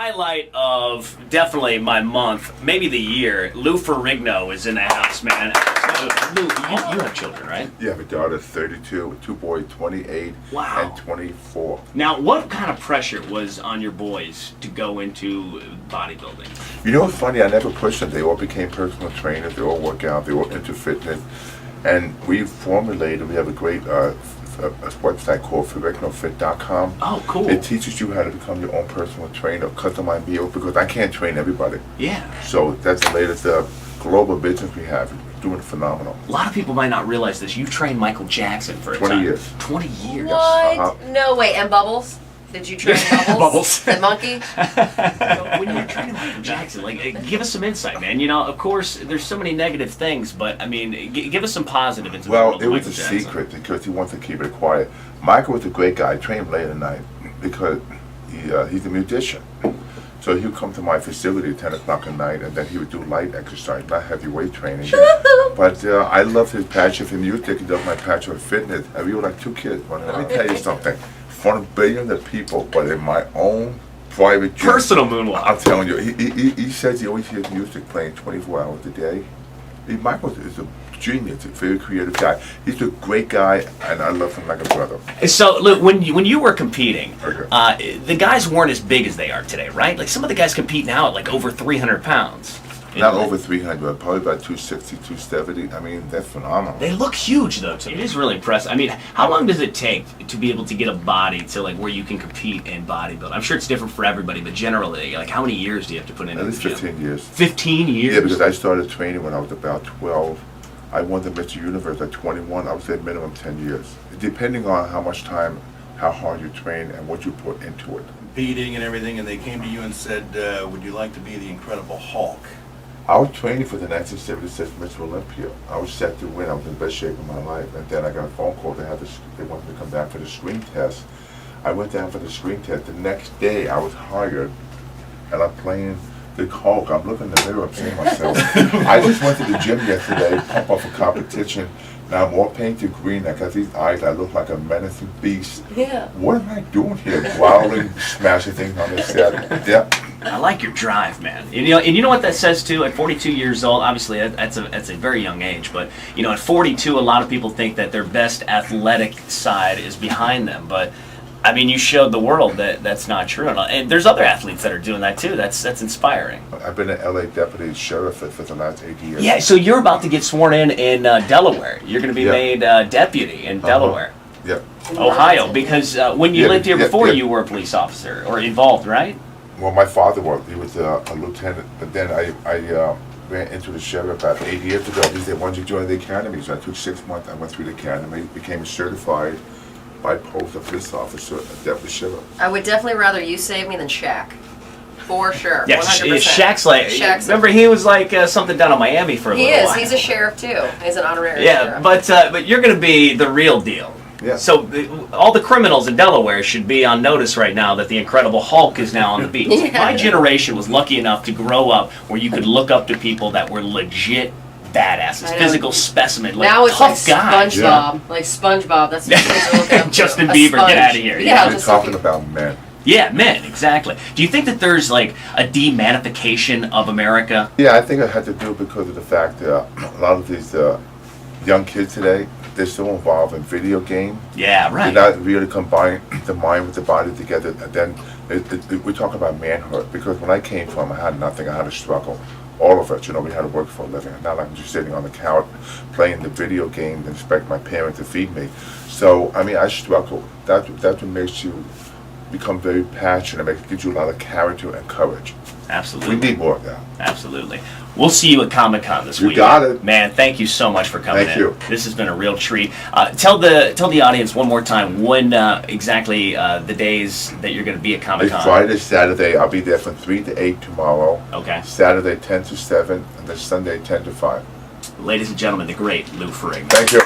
highlight of definitely my month, maybe the year, Lou Ferrigno is in the house, man. So, Lou, you have children, right? Yeah, I have a daughter, 32, with two boys, 28 and 24. Now, what kind of pressure was on your boys to go into bodybuilding? You know what's funny? I never pushed them. They all became personal trainers. They all work out. They all into fitness. And we have a great a website called Ferrignofit.com. Oh, cool. It teaches you how to become your own personal trainer, customize meals, because I can't train everybody. Yeah. So that's the latest global business we have. Doing phenomenal. A lot of people might not realize this. You've trained Michael Jackson for 20 years. 20 years. What? No way. And Bubbles? Did you train Bubbles? Bubbles. The monkey? When you're training Michael Jackson, give us some insight, man. You know, of course, there's so many negative things, but I mean, give us some positive into the world of it was Michael a Jackson. secret because he wanted to keep it quiet. Michael was a great guy. I trained him late at night because he's a musician. So he would come to my facility at 10 o'clock at night, and then he would do light exercise, not heavy weight training. But I loved his passion for music. He loved my passion for fitness. And we were like two kids. Well, let me tell you something. For billions of people, but in my own private jet, Personal moonwalk. I'm telling you, he says he always hears music playing 24 hours a day. Michael is a genius, a very creative guy. He's a great guy, and I love him like a brother. So, look, when you were competing, Okay. the guys weren't as big as they are today, right? Like, some of the guys compete now at, like, over 300 pounds. Not over 300, probably about 260, 270. I mean, that's phenomenal. They look huge, though, to me. It is really impressive. I mean, how long does it take to be able to get a body to, like, where you can compete in bodybuilding? I'm sure it's different for everybody, but generally, like, how many years do you have to put in? At least the gym? 15 years. 15 years? Yeah, because I started training when I was about 12. I won the Mr. Universe at 21. I would say minimum 10 years. Depending on how much time, how hard you train, and what you put into it. Competing and everything, and they came to you and said, would you like to be the Incredible Hulk? I was training for the 1976 Mr. Olympia. I was set to win. I was in the best shape of my life. And then I got a phone call. They wanted me to come down for the screen test. I went down for the screen test. The next day, I was hired, and I'm playing the Hulk. I'm looking in the mirror. I'm seeing myself. I just went to the gym yesterday, pump up a competition. Now I'm all painted green. I got these eyes. I look like a menacing beast. Yeah. What am I doing here? Growling, smashing things on the set. Yeah. I like your drive, man. And you know what that says too. At 42 years old, obviously that's a very young age. But you know, at 42, a lot of people think that their best athletic side is behind them. But I mean, you showed the world that that's not true. And there's other athletes that are doing that too. That's inspiring. I've been an LA deputy sheriff for the last 8 years. Yeah. So you're about to get sworn in Delaware. You're going to be made deputy in Delaware. Yep. Ohio, because when you lived here before, you were a police officer or involved, right? Well, my father was. He was a lieutenant, but then I ran into the sheriff about 8 years ago. He said, "Why don't you join the academy?" So I took 6 months. I went through the academy, became a certified by post a police officer, a deputy sheriff. I would definitely rather you save me than Shaq. For sure. Yeah, 100%. Shaq's like, remember he was like something down in Miami for a little while. He is. He's a sheriff too. He's an honorary sheriff. But you're going to be the real deal. Yeah. So all the criminals in Delaware should be on notice right now that the Incredible Hulk is now on the beach. Yeah. My generation was lucky enough to grow up where you could look up to people that were legit badasses, physical specimen, like now it's tough like guys. SpongeBob, like SpongeBob. That's what kids are looking up to. Justin A Bieber, sponge. get out of here. Yeah, We're talking about men. Yeah, men, exactly. Do you think that there's like a demanification of America? Yeah, I think it had to do because of the fact that a lot of these young kids today, they're so involved in video games. Yeah, right. They're not really combining the mind with the body together. And then we talk about manhood, because when I came from, I had nothing. I had to struggle. All of us, we had to work for a living. Not like I'm just sitting on the couch playing the video game and expect my parents to feed me. So, I mean, I struggled. That's what makes you become very passionate. It gives you a lot of character and courage. Absolutely. We need more of that. Absolutely. We'll see you at Comic-Con this week. You got it. Man, thank you so much for coming in. Thank you. This has been a real treat. Tell the audience one more time when exactly the days that you're going to be at Comic-Con. It's Friday, Saturday. I'll be there from 3 to 8 tomorrow. Okay. Saturday, 10 to 7. And then Sunday, 10 to 5. Ladies and gentlemen, the great Lou Ferrigno. Thank you.